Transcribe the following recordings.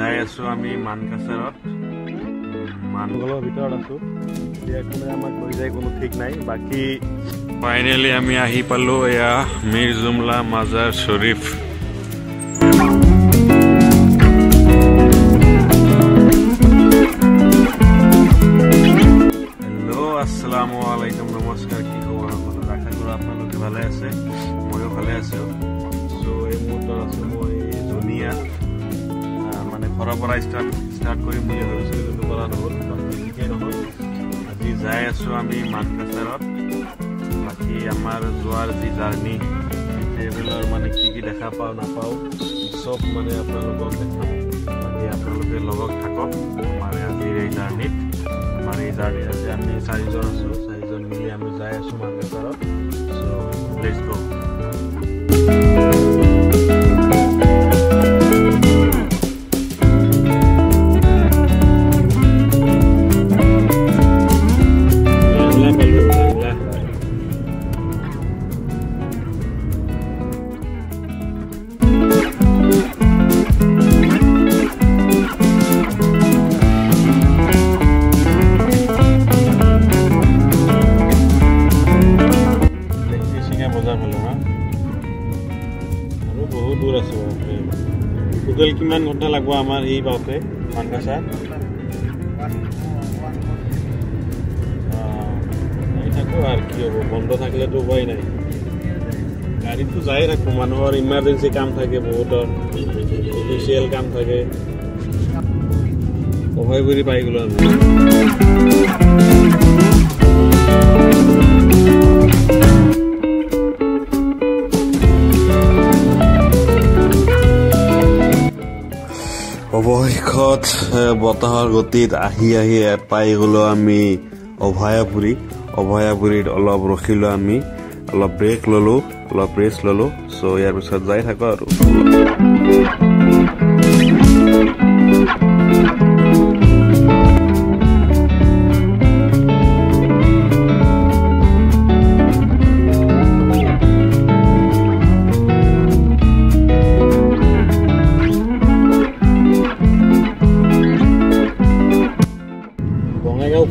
যাই আছো আমি মানকাছাৰত মানগলৰ ভিতৰত আছো এতিয়া কোনে আমাক লৈ যায় কোনো ঠিক নাই বাকি ফাইনালি আমি আহি পালো এয়া মিৰ জুমলা মাজাৰ শৰীফ হেল্ল' আসসালামু আলাইকুম নমস্কাৰ কি খবৰ সকলো আশা কৰো আপোনালোকে ভালে আছে ময়ো ভালে আছো সো এই মুহূৰ্তত আছো মই ধুনীয়া মানে ঘৰৰ পৰা ষ্টাৰ্ট কৰিম বুলি ভাবিছিলোঁ কিন্তু কৰা নহ'ল ঠিকেই নহ'ল আজি যাই আছো আমি মানকাছাৰত বাকী আমাৰ যোৱাৰ যি জাৰ্ণি ট্ৰেভেলৰ মানে কি কি দেখা পাওঁ নাপাওঁ চব মানে আপোনালোকক দেখাম বাকী আপোনালোকে লগত থাকক আমাৰ আজিৰ এই জাৰ্ণিত আমাৰ এই জাৰ্ণিত আজি আমি 4জন আছো 4জন মিলি আমি যাই আছো মানকাছাৰত সো লেটস গো বহুত দূৰ আছে টোটেল কিমান ঘণ্টা লাগিব আমাৰ এই বাউতে মানকাছাৰ থাকো আৰু কি হ'ব বন্ধ থাকিলেতো উপায় নাই গাড়ীটো যাই থাকো মানুহৰ ইমাৰ্জেঞ্চি কাম থাকে বহুতৰ অফিচিয়েল কাম থাকে অভয় কৰি পাই গ'লো আমি অৱশেষত বতাহৰ গতিত আহি পাই গ'লো আমি অভয়াপুৰীত অলপ ৰখিলো আমি অলপ ব্ৰেক ললো অলপ ৰেষ্ট ললো সো ইয়াৰ পিছত যাই থাকো আৰু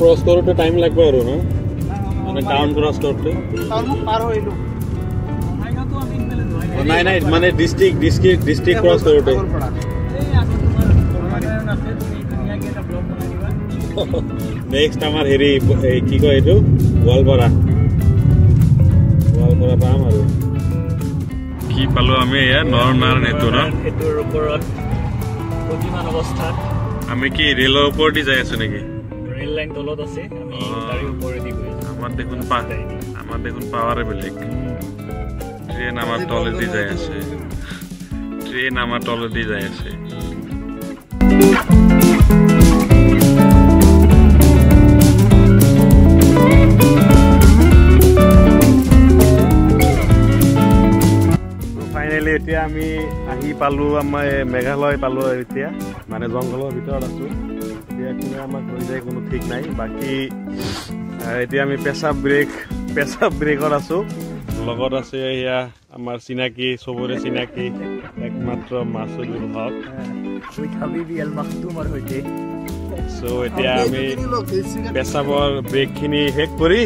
ক্রস করতে টাইম লাগবে আর না মানে টাউন ক্রস করতে টাউন পার হইলো নাই নাই মানে ডিস্ট্রিক্ট ক্রস করতে নেক্সট আমার হেৰি কি কয় এটো গোৱালপাৰা পাম আৰু কি পালো আমি এয়া নৰনাৰায়ণ হেতুৰ ওপৰত প্ৰতিমান অৱস্থাত আমি কি ৰেলৰ ওপৰত যাই আছো নেকি রেল লাইন তলত আছে আমি গাড়ি উপরে দি গই আমার দেখুন পাওয়ারে বেলেগ ট্রেন আমার তলে দি যায় আছে ফাইনালি এতিয়া আমি আহি পালো আমাৰ মেঘালয় পালো এতিয়া মানে জংগলৰ ভিতৰত আছো এতিয়া কোনে আমাক লৈ যায় কোনো ঠিক নাই বাকি এতিয়া আমি পেছাব ব্ৰেকত আছো লগত আছে এয়া আমাৰ চিনাকি চবৰে চিনাকি একমাত্ৰ মাছুদুল হক উইথ হাবিবি আল মাখতুমৰ হৈতে সো এতিয়া আমি পেছাবৰ ব্ৰেকখিনি শেষ কৰি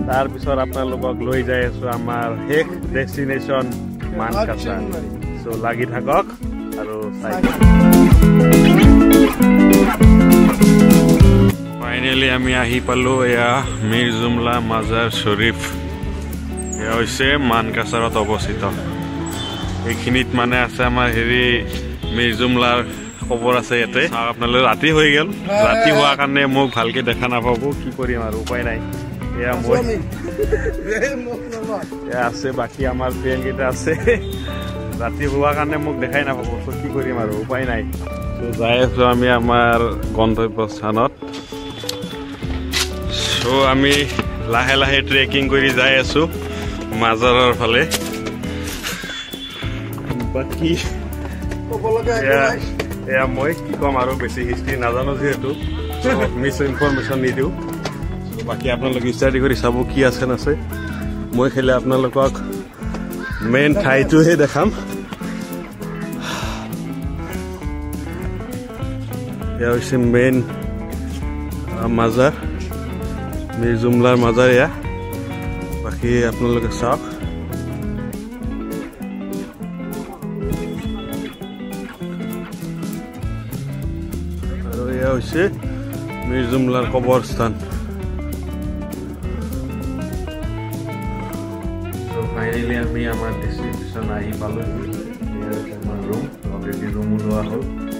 তাৰ পিছত আপোনালোকক লৈ যাই আছো আমাৰ শেষ ডেষ্টিনেশ্যন মানকাছাৰ সো লাগি থাকক আৰু ফাইনালি আমি আহি পালো এয়া মিৰ জুমলা মাজাৰ শৰীফ এয়া হৈছে মানকাছাৰত অৱস্থিত এইখিনিত মানে আছে আমাৰ হেৰি মিৰ জুমলাৰ খবৰ আছে ইয়াতে আপোনালোকে ৰাতি হৈ গ'ল ৰাতি হোৱাৰ কাৰণে মোক ভালকে দেখা নাপাব কি কৰিম আৰু উপায় নাই এয়া মই এয়া আছে বাকী আমাৰ ফ্ৰেণ্ড কেইটা আছে ৰাতি হোৱাৰ কাৰণে মোক দেখাই নাপাব কি কৰিম আৰু উপায় নাই যাই আছো আমি আমাৰ গন্তব্যস্থানত সো আমি লাহে লাহে ট্ৰেকিং কৰি যাই আছো মাজাৰৰ ফালে বাকি এয়া মই কি ক'ম আৰু বেছি হিষ্ট্ৰী নাজানো যিহেতু মিছ ইনফৰমেশ্যন নিদিওঁ বাকি আপোনালোকে ষ্টাডি কৰি চাব কি আছে নাছে মই খেলে আপোনালোকক মেইন ঠাইটোহে দেখাম এয়া হৈছে মেইন মাজাৰ মিৰ জুমলাৰ মাজাৰ এয়া বাকী আপোনালোকে চাওক আৰু এয়া হৈছে মিৰ জুমলাৰ কবৰস্থান ফাইনেলি আমি আমাৰ ডেষ্টিনেশ্যন আহি পালোঁ এয়া হৈছে আমাৰ ৰুম অলৰেডি ৰুমো লোৱা হ'ল